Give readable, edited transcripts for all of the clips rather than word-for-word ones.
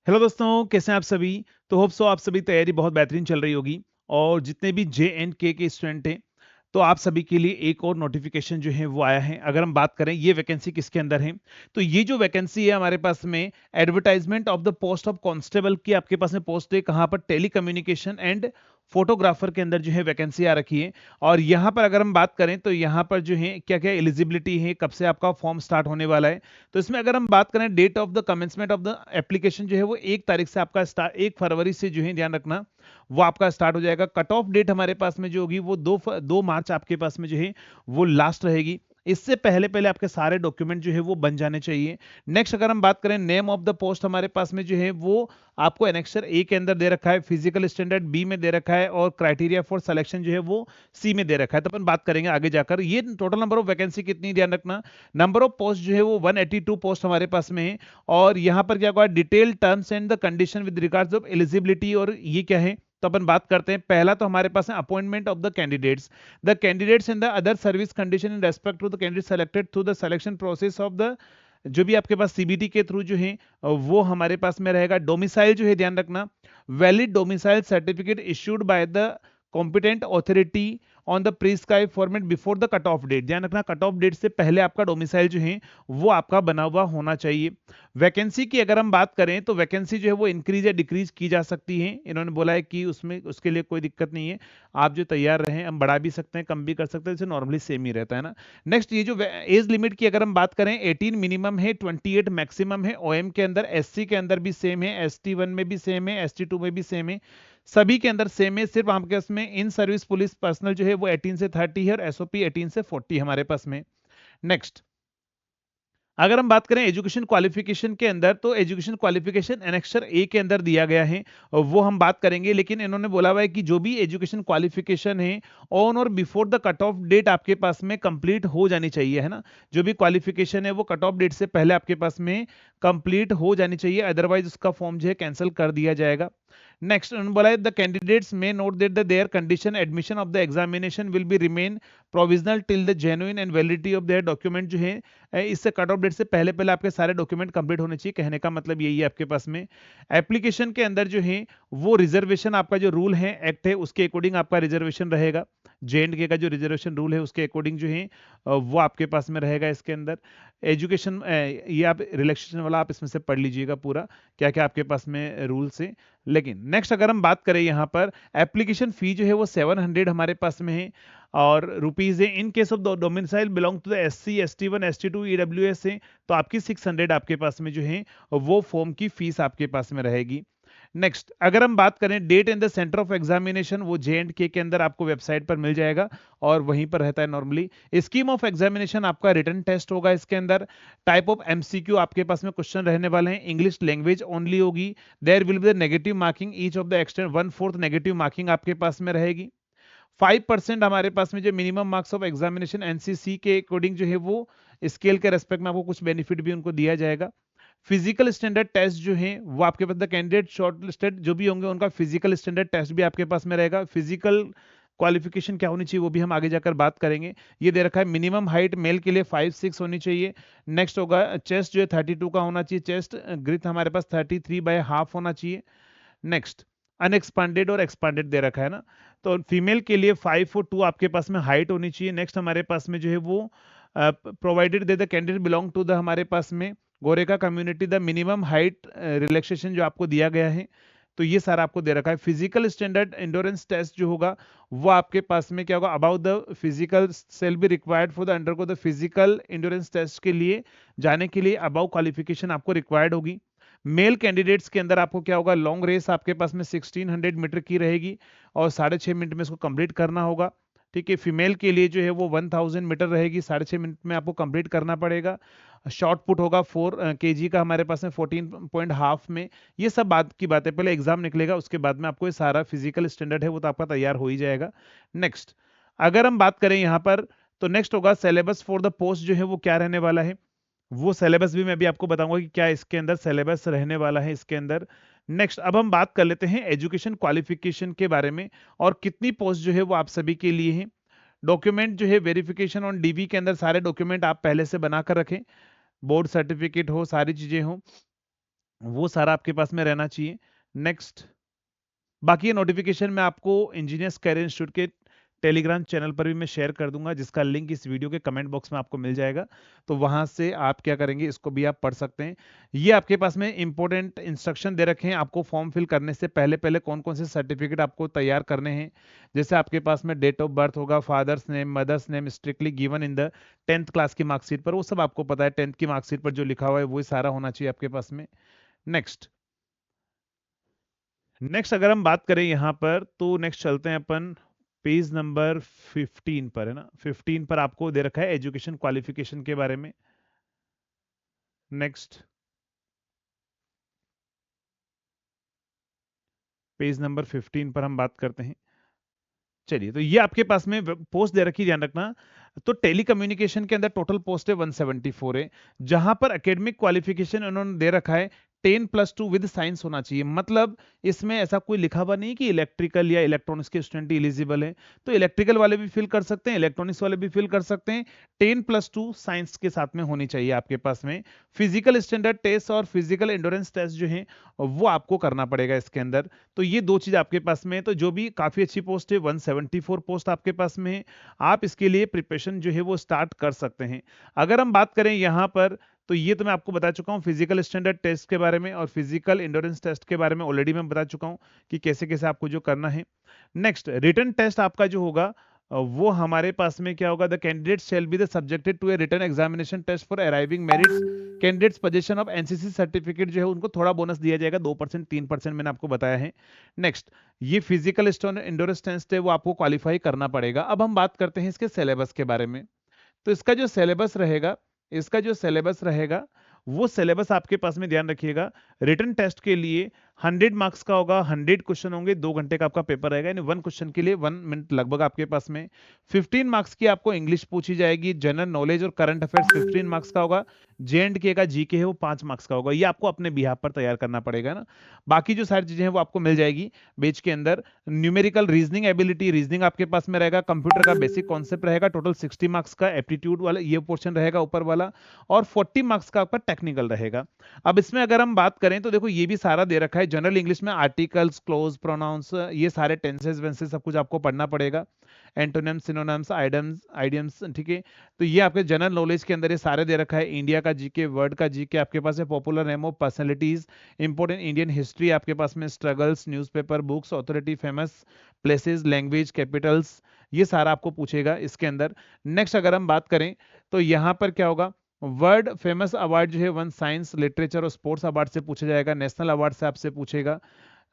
Hello दोस्तों, कैसे हैं आप सभी। तो होप सो आप सभी तैयारी बहुत बेहतरीन चल रही होगी। और जितने भी JNK के स्टूडेंट हैं, तो आप सभी के लिए एक और नोटिफिकेशन जो है वो आया है। अगर हम बात करें ये वैकेंसी किसके अंदर है, तो ये जो वैकेंसी है हमारे पास में advertisement of the post of constable की आपके पास में पोस्ट है। कहाँ पर? टेली कम्युनिकेशन एंड फोटोग्राफर के अंदर जो है वैकेंसी आ रखी है। और यहाँ पर अगर हम बात करें तो यहाँ पर जो है क्या क्या एलिजिबिलिटी है, कब से आपका फॉर्म स्टार्ट होने वाला है। तो इसमें अगर हम बात करें date of the commencement of the application जो है वो 1 तारीख से आपका स्टार्ट, 1 फरवरी से जो है ध्यान रखना वो आपका स्टार्ट हो जाएगा। कट ऑफ डेट हमारे पास में जो होगी वो 2 मार्च आपके पास में जो है वो लास्ट रहेगी। इससे पहले पहले आपके सारे डॉक्यूमेंट जो है वो बन जाने चाहिए। नेक्स्ट अगर हम बात करें नेम ऑफ द पोस्ट हमारे पास में जो है वो आपको एनेक्सर ए के अंदर दे रखा है, फिजिकल स्टैंडर्ड बी में दे रखा है और क्राइटेरिया फॉर सिलेक्शन जो है वो सी में दे रखा है। तो अपन बात करेंगे आगे जाकर। ये टोटल नंबर ऑफ वैकेंसी कितनी, ध्यान रखना। नंबर ऑफ पोस्ट जो है वो 182 पोस्ट हमारे पास में है। और यहां पर क्या हुआ, detail terms and the condition with regards of eligibility. और ये क्या है, तो अपन बात करते हैं। पहला तो हमारे पास है appointment of the candidates in the other service condition in respect to the candidate selected through the selection process of the, जो भी आपके पास CBT के थ्रू जो है वो हमारे पास में रहेगा। डोमिसाइल जो है ध्यान रखना, valid domicile certificate issued by the competent authority on the prescribe format before the cut off date. ध्यान रखना कट ऑफ डेट से पहले आपका डोमिसाइल जो है वो आपका बना हुआ होना चाहिए। वैकेंसी की अगर हम बात करें तो वैकेंसी जो है वो इंक्रीज या डिक्रीज की जा सकती है। इन्होंने बोला है कि उसमें उसके लिए कोई दिक्कत नहीं है, आप जो तैयार रहें, हम बढ़ा भी सकते हैं कम भी कर सकते हैं, जैसे नॉर्मली सेम ही रहता है ना। नेक्स्ट ये जो एज लिमिट की अगर हम बात करें, 18 मिनिमम है, 28 मैक्सिमम है। OM के अंदर, SC के अंदर भी सेम है, ST1 में भी सेम है, ST2 में भी सेम है, सभी के अंदर सेम है। सिर्फ आपके इसमें इन सर्विस पुलिस पर्सनल जो है वो 18 से 30 है और SOP 18 से 40 हमारे पास में। नेक्स्ट अगर हम बात करें एजुकेशन क्वालिफिकेशन के अंदर, तो एजुकेशन क्वालिफिकेशन एनेक्सर ए के अंदर दिया गया है, वो हम बात करेंगे। लेकिन इन्होंने बोला हुआ है कि जो भी एजुकेशन क्वालिफिकेशन है ऑन और before the cut off date आपके पास में कंप्लीट हो जानी चाहिए, है ना। जो भी क्वालिफिकेशन है वो कट ऑफ डेट से पहले आपके पास में कंप्लीट हो जानी चाहिए, अदरवाइज उसका फॉर्म जो है कैंसिल कर दिया जाएगा। नेक्स्ट उन्होंने बोला है द कैंडिडेट्स में note that the there condition admission of the examination will be remain provisional till the genuine and validity of their document. जो है इससे कट ऑफ डेट से पहले पहले आपके सारे डॉक्यूमेंट कंप्लीट होने चाहिए। कहने का मतलब यही है आपके पास में। एप्लीकेशन के अंदर जो है वो रिजर्वेशन, आपका जो रूल है एक्ट है उसके अकॉर्डिंग आपका रिजर्वेशन रहेगा। JNK का जो रिजर्वेशन रूल है उसके अकॉर्डिंग जो है वो आपके पास में रहेगा इसके अंदर। एजुकेशन ये आप रिलैक्सेशन वाला आप इसमें से पढ़ लीजिएगा पूरा, क्या क्या आपके पास में रूल्स है। लेकिन नेक्स्ट अगर हम बात करें यहाँ पर, एप्लीकेशन फी जो है वो 700 हमारे पास में है और रुपीज है। In case of domicile belong to the SC ST1 ST2 EWS है, तो आपकी 600 आपके पास में जो है वो फॉर्म की फीस आपके पास में रहेगी। नेक्स्ट अगर हम बात करें date and the centre of examination, वो JNK के अंदर आपको वेबसाइट पर मिल जाएगा और वहीं पर रहता है नॉर्मली। स्कीम ऑफ एग्जामिनेशन आपका रिटन टेस्ट होगा इसके अंदर। टाइप ऑफ MCQ आपके पास में क्वेश्चन रहने वाले हैं, इंग्लिश लैंग्वेज ओनली होगी। There will be the negative marking each of the extend 1/4 negative marking आपके पास में रहेगी। 5% हमारे पास में जो minimum marks of examination NCC के अकॉर्डिंग जो है वो स्केल के रेस्पेक्ट में आपको कुछ बेनिफिट भी उनको दिया जाएगा। फिजिकल स्टैंडर्ड टेस्ट जो है वो आपके पास, द कैंडिडेट शॉर्ट लिस्टेड जो भी होंगे उनका फिजिकल स्टैंडर्ड टेस्ट भी आपके पास में रहेगा। फिजिकल क्वालिफिकेशन क्या होनी चाहिए वो भी हम आगे जाकर बात करेंगे। ये दे रखा है मिनिमम हाइट मेल के लिए 5'6" होनी चाहिए। नेक्स्ट होगा चेस्ट जो है 32 का होना चाहिए, चेस्ट ग्रिथ हमारे पास 33/2 होना चाहिए। नेक्स्ट अनएक्सपांडेड और एक्सपांडेड दे रखा है ना, तो फीमेल के लिए 5'2" आपके पास में हाइट होनी चाहिए। नेक्स्ट हमारे पास में जो है वो provided they the candidate belong to the हमारे पास में Gorkha community, the minimum height relaxation जो आपको दिया गया है, तो ये सारा आपको दे रखा है। फिजिकल स्टैंडर्ड एंडोरेंस टेस्ट जो होगा वो आपके पास में क्या होगा, about the physical shall be required for the undergo the physical endurance test के लिए जाने के लिए अबाउ क्वालिफिकेशन आपको रिक्वायर्ड होगी। मेल कैंडिडेट्स के अंदर आपको क्या होगा, लॉन्ग रेस आपके पास में 1600 मीटर की रहेगी और 6.5 मिनट में इसको कंप्लीट करना होगा। ठीक है, फीमेल के लिए जो है वो 1000 मीटर रहेगी, 6.5 मिनट में आपको कंप्लीट करना पड़ेगा। शॉर्ट पुट होगा 4 kg का हमारे पास में 14.5 में। ये सब बात की बात है, पहले एग्जाम निकलेगा उसके बाद में आपको ये सारा फिजिकल स्टैंडर्ड है वो तो आपका तैयार हो ही जाएगा। नेक्स्ट अगर हम बात करें यहाँ पर, तो नेक्स्ट होगा सिलेबस फॉर द पोस्ट जो है वो क्या रहने वाला है, वो सिलेबस भी मैं अभी आपको बताऊंगा कि क्या इसके अंदर सिलेबस रहने वाला है इसके अंदर। नेक्स्ट अब हम बात कर लेते हैं एजुकेशन क्वालिफिकेशन के बारे में और कितनी पोस्ट जो है वो आप सभी के लिए है। डॉक्यूमेंट जो है वेरिफिकेशन ऑन DV के अंदर सारे डॉक्यूमेंट आप पहले से बना कर रखें, बोर्ड सर्टिफिकेट हो, सारी चीजें हो। वो सारा आपके पास में रहना चाहिए। नेक्स्ट, बाकी ये नोटिफिकेशन मैं आपको इंजीनियर्स कैरियर इंस्टीट्यूट के टेलीग्राम चैनल पर भी मैं शेयर कर दूंगा, जिसका लिंक इस वीडियो के कमेंट बॉक्स में आपको मिल जाएगा। तो वहां से आप क्या करेंगे, इसको भी आप पढ़ सकते हैं। ये आपके पास में इंपॉर्टेंट इंस्ट्रक्शन दे रखे हैं आपको फॉर्म फिल करने से पहले पहले कौन कौन से सर्टिफिकेट आपको तैयार करने हैं। जैसे आपके पास में डेट ऑफ बर्थ होगा, father's name, mother's name strictly given in the 10th class की मार्कशीट पर, वो सब आपको पता है 10th की मार्कशीट पर जो लिखा हुआ है वही सारा होना चाहिए आपके पास में। नेक्स्ट, अगर हम बात करें यहाँ पर, तो नेक्स्ट चलते हैं अपन पेज नंबर 15 पर, है ना। 15 पर आपको दे रखा है एजुकेशन क्वालिफिकेशन के बारे में। नेक्स्ट, पेज नंबर 15 पर हम बात करते हैं। चलिए, तो ये आपके पास में पोस्ट दे रखी, ध्यान रखना। तो टेलीकम्युनिकेशन के अंदर टोटल पोस्ट है 174 है, जहां पर एकेडमिक क्वालिफिकेशन उन्होंने दे रखा है 10+2 विद साइंस होना चाहिए। मतलब इसमें ऐसा कोई लिखा हुआ नहीं कि इलेक्ट्रिकल या इलेक्ट्रॉनिक्स के स्टूडेंट एलिजिबल है। तो इलेक्ट्रिकल वाले भी फिल कर सकते हैं, इलेक्ट्रॉनिक्स वाले भी फिल कर सकते हैं। 10+2 साइंस के साथ में होनी चाहिए आपके पास में। फिजिकल स्टैंडर्ड टेस्ट और फिजिकल एंडोरेंस टेस्ट जो है वो आपको करना पड़ेगा इसके अंदर। तो ये दो चीज आपके पास में है। तो जो भी काफी अच्छी पोस्ट है, 174 पोस्ट आपके पास में है। आप इसके लिए प्रिपरेशन जो है वो स्टार्ट कर सकते हैं। अगर हम बात करें यहाँ पर, तो ये तो मैं आपको बता चुका हूँ फिजिकल स्टैंडर्ड टेस्ट के बारे में, और फिजिकल इंडोरेंस टेस्ट के बारे में ऑलरेडी मैं बता चुका हूँ कि कैसे कैसे आपको जो करना है। नेक्स्ट, रिटन टेस्ट आपका जो होगा वो हमारे पास में क्या होगा, the candidate shall be the subjected to a written examination test for arriving merits. Candidates position of NCC certificate जो है उनको थोड़ा बोनस दिया जाएगा, 2% 3% मैंने आपको बताया है। नेक्स्ट, ये फिजिकल इंडोरेंस टेस्ट है वो आपको क्वालिफाई करना पड़ेगा। अब हम बात करते हैं इसके सिलेबस के बारे में। तो इसका जो सिलेबस रहेगा, वो सिलेबस आपके पास में ध्यान रखिएगा। रिटन टेस्ट के लिए 100 मार्क्स का होगा, 100 क्वेश्चन होंगे, 2 घंटे का आपका पेपर रहेगा, यानी 1 क्वेश्चन के लिए 1 मिनट लगभग आपके पास में। 15 मार्क्स की आपको इंग्लिश पूछी जाएगी, जनरल नॉलेज और करंट अफेयर्स 15 मार्क्स का होगा। J&K का जीके है वो 5 मार्क्स का होगा। ये आपको अपने बिहाफ पर तैयार करना पड़ेगा ना। बाकी जो सारी चीजें हैं वो आपको मिल जाएगी बेच के अंदर। न्यूमेरिकल रीजनिंग एबिलिटी, रीजनिंग आपके पास में रहेगा। कंप्यूटर का बेसिक कॉन्सेप्ट रहेगा, टोटल 60 मार्क्स का एप्टीट्यूड वाला ये पोर्शन रहेगा ऊपर वाला, और 40 मार्क्स का आपका टेक्निकल रहेगा। अब इसमें अगर हम बात करें तो देखो ये भी सारा दे रखा है। जनरल इंग्लिश में आर्टिकल्स, क्लोज, प्रोनाउंस, ये सारे टेंसेस वेंसेस सब कुछ आपको पढ़ना पड़ेगा। एंटोनिम्स, सिनोनिम्स, आइडियम्स, ठीक है। तो ये आपके जनरल नॉलेज के अंदर ये सारे दे रखा है। इंडिया का जीके, वर्ल्ड का जीके आपके पास है, popular name of personalities, important Indian history आपके पास में, struggles, newspaper, books, authority, famous places, language, Capitals, ये सारा आपको पूछेगा इसके अंदर। नेक्स्ट, अगर हम बात करें तो यहाँ पर क्या होगा, वर्ल्ड फेमस अवार्ड जो है वन साइंस, लिटरेचर और स्पोर्ट्स अवार्ड से पूछा जाएगा, नेशनल अवार्ड से आपसे पूछेगा।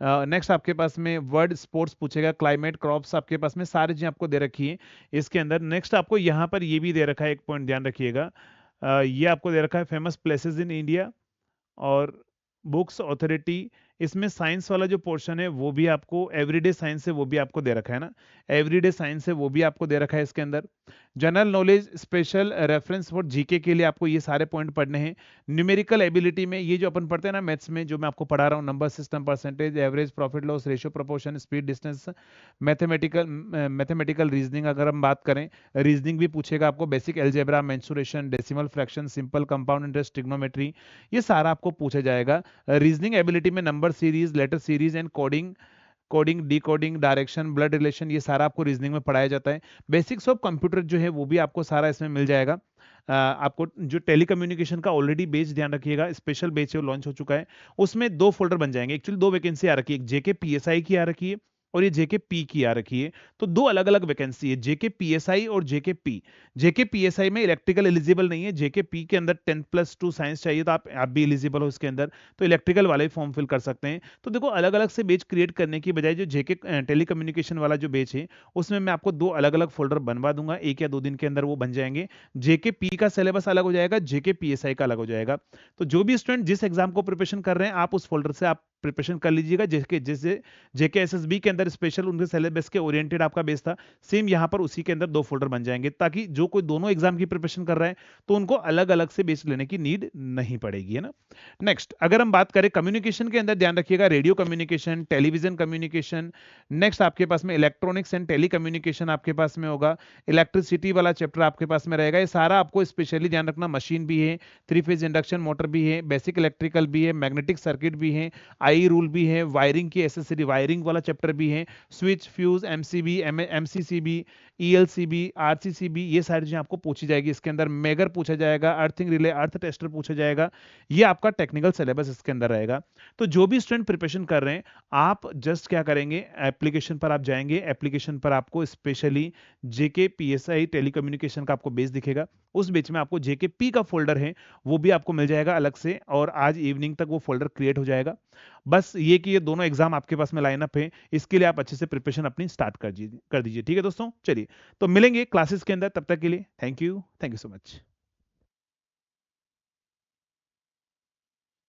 नेक्स्ट आपके पास में वर्ल्ड स्पोर्ट्स पूछेगा, क्लाइमेट, क्रॉप्स आपके पास में सारी चीजें आपको दे रखी है इसके अंदर। नेक्स्ट आपको यहाँ पर ये भी दे रखा है, एक पॉइंट ध्यान रखिएगा, ये आपको दे रखा है फेमस प्लेसेस इन इंडिया और बुक्स, ऑथोरिटी। इसमें साइंस वाला जो पोर्शन है वो भी आपको, एवरीडे साइंस है वो भी आपको दे रखा है ना, एवरीडे साइंस है वो भी आपको दे रखा है इसके अंदर। General knowledge, special reference for GK के लिए आपको ये सारे पॉइंट पढ़ने हैं। न्यूमेरिकल एबिलिटी में ये जो अपन पढ़ते हैं ना मैथ्स में, जो मैं आपको पढ़ा रहा हूँ, number system, percentage, average, profit loss ratio, proportion, speed, distance, mathematical reasoning अगर हम बात करें, रीजनिंग भी पूछेगा आपको, basic algebra, mensuration, decimal fraction, simple compound interest, trigonometry, ये सारा आपको पूछा जाएगा। रीजनिंग एबिलिटी में number series, letter series and coding, decoding, direction, blood relation, ये सारा आपको रीजनिंग में पढ़ाया जाता है। बेसिक्स ऑफ कंप्यूटर जो है वो भी आपको सारा इसमें मिल जाएगा। आपको जो टेलीकम्युनिकेशन का ऑलरेडी बेच ध्यान रखिएगा, स्पेशल बेच है लॉन्च हो चुका है, उसमें 2 फोल्डर बन जाएंगे। एक्चुअली 2 वैकेंसी आ रखी है, एक जेके पीएसआई की आ रखी है और ये जेके पी की आ रखी है। तो 2 अलग अलग वैकेंसी है, जेके पीएसआई और जेके पी। जेके पीएसआई में इलेक्ट्रिकल एलिजिबल नहीं है, जेके पी के अंदर 10+2 साइंस चाहिए, तो आप भी एलिजिबल हो इसके अंदर, तो इलेक्ट्रिकल वाले फॉर्म फिल कर सकते हैं। तो देखो अलग अलग से बेच क्रिएट करने की बजाय जो जेके टेलीकम्युनिकेशन वाला जो बेच है उसमें मैं आपको 2 अलग अलग फोल्डर बनवा दूंगा, 1 या 2 दिन के अंदर वो बन जाएंगे। जेके पी का सिलेबस अलग हो जाएगा, जेके पीएसआई का अलग हो जाएगा। तो जो भी स्टूडेंट जिस एग्जाम को प्रिपरेशन कर रहे हैं आप उस फोल्डर से आप प्रिपरेशन कर लीजिएगा। जेके एसएसबी के अंदर अंदर स्पेशल उनके सिलेबस के ओरिएंटेड आपका बेस था, सेम यहाँ पर उसी के अंदर 2 फोल्डर बन जाएंगे, ताकि जो कोई दोनों एग्जाम की प्रिपरेशन कर रहा है तो उनको अलग अलग से बेस लेने की नीड नहीं पड़ेगी, है ना। नेक्स्ट अगर हम बात करें कम्युनिकेशन के अंदर, ध्यान रखिएगा radio communication, television communication, next आपके पास में इलेक्ट्रॉनिक्स एंड टेली कम्युनिकेशन आपके पास में होगा, इलेक्ट्रिसिटी वाला चैप्टर आपके पास में रहेगा। ये सारा आपको स्पेशली ध्यान रखना, मशीन भी है, 3 फेज इंडक्शन मोटर भी है, बेसिक इलेक्ट्रिकल भी है, मैग्नेटिक सर्किट भी है, आई रूल भी है, वायरिंग की एसेसरी वायरिंग वाला चैप्टर भी है, switch, fuse, MCB, MCCB, ELCB, RCCB, ये सारी चीजें आपको पूछी जाएगी इसके अंदर। मेगर पूछा जाएगा, अर्थिंग रिले, अर्थ टेस्टर पूछा जाएगा, ये आपका टेक्निकल सिलेबस इसके अंदर रहेगा। तो जो भी स्टूडेंट प्रिपरेशन कर रहे हैं, आप जस्ट क्या करेंगे, एप्लीकेशन पर आप जाएंगे, एप्लीकेशन पर आपको स्पेशली जेके पीएसआई टेलीकम्युनिकेशन का आपको बेस दिखेगा, उस बेच में आपको जेके पी का फोल्डर है वो भी आपको मिल जाएगा अलग से, और आज इवनिंग तक वो फोल्डर क्रिएट हो जाएगा। बस ये कि ये दोनों एग्जाम आपके पास में लाइनअप है, इसके लिए आप अच्छे से प्रिपरेशन अपनी स्टार्ट कर दीजिए। ठीक है दोस्तों, चलिए तो मिलेंगे क्लासेस के अंदर, तब तक के लिए थैंक यू सो मच।